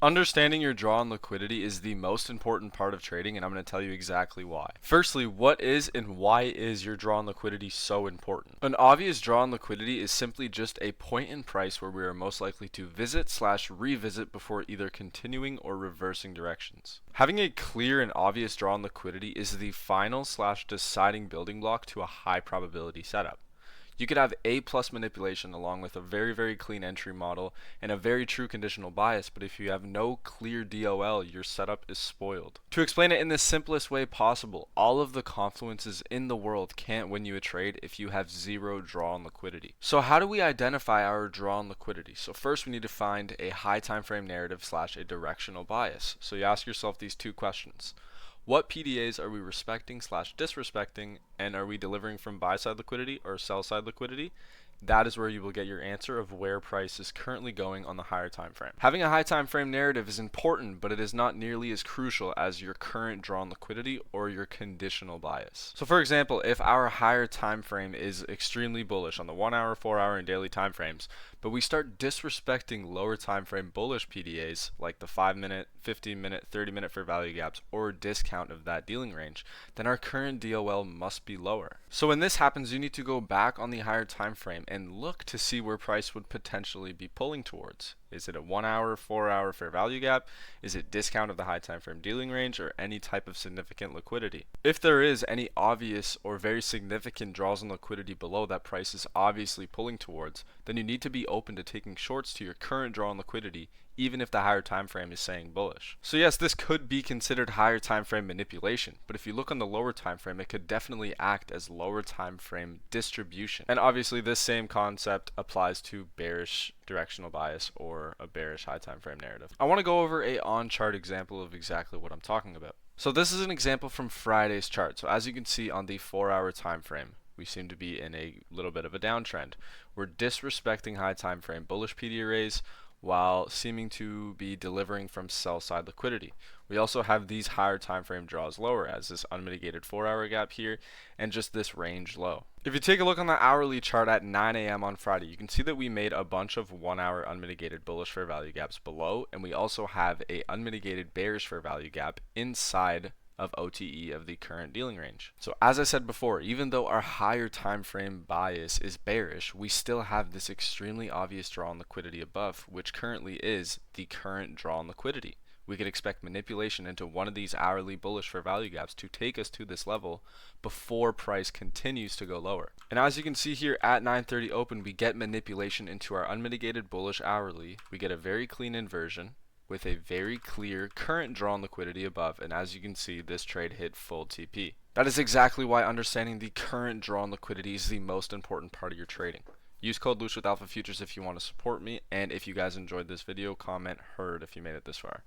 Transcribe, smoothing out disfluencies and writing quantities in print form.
Understanding your draw on liquidity is the most important part of trading, and I'm going to tell you exactly why. Firstly, what is and why is your draw on liquidity so important? An obvious draw on liquidity is simply just a point in price where we are most likely to visit/revisit before either continuing or reversing directions. Having a clear and obvious draw on liquidity is the final/deciding building block to a high probability setup. You could have A plus manipulation along with a very clean entry model and a very true conditional bias, but if you have no clear DOL, your setup is spoiled. To explain it in the simplest way possible, all of the confluences in the world can't win you a trade if you have zero draw on liquidity. So how do we identify our draw on liquidity? So first we need to find a high time frame narrative/a directional bias. So you ask yourself these two questions. What PDAs are we respecting/disrespecting, and are we delivering from buy side liquidity or sell side liquidity? That is where you will get your answer of where price is currently going on the higher time frame. Having a high time frame narrative is important, but it is not nearly as crucial as your current draw on liquidity or your conditional bias. So for example, if our higher time frame is extremely bullish on the 1 hour, 4 hour, and daily time frames, but we start disrespecting lower time frame bullish PDAs like the 5-minute, 15-minute, 30-minute fair value gaps or discount of that dealing range, then our current DOL must be lower. So when this happens, you need to go back on the higher time frame and look to see where price would potentially be pulling towards. Is it a 1 hour, 4 hour fair value gap? Is it discount of the high time frame dealing range, or any type of significant liquidity? If there is any obvious or very significant draws on liquidity below that price is obviously pulling towards, then you need to be open to taking shorts to your current draw on liquidity, even if the higher time frame is saying bullish. So yes, this could be considered higher time frame manipulation, but if you look on the lower time frame, it could definitely act as lower time frame distribution. And obviously this same concept applies to bearish directional bias or a bearish high time frame narrative. I want to go over a on chart example of exactly what I'm talking about. So this is an example from Friday's chart. So as you can see on the 4 hour time frame, we seem to be in a little bit of a downtrend. We're disrespecting high time frame bullish PD arrays while seeming to be delivering from sell side liquidity. We also have these higher time frame draws lower, as this unmitigated 4 hour gap here and just this range low. If you take a look on the hourly chart at 9 a.m. on Friday, you can see that we made a bunch of 1 hour unmitigated bullish fair value gaps below, and we also have a unmitigated bearish fair value gap inside of OTE of the current dealing range. So as I said before, even though our higher time frame bias is bearish, we still have this extremely obvious draw on liquidity above, which currently is the current draw on liquidity. We could expect manipulation into one of these hourly bullish fair value gaps to take us to this level before price continues to go lower. And as you can see here at 9:30 open, we get manipulation into our unmitigated bullish hourly. We get a very clean inversion with a very clear current draw on liquidity above, and as you can see, this trade hit full TP. That is exactly why understanding the current draw on liquidity is the most important part of your trading. Use code LUCE with Alpha Futures if you want to support me, and if you guys enjoyed this video, comment heard if you made it this far.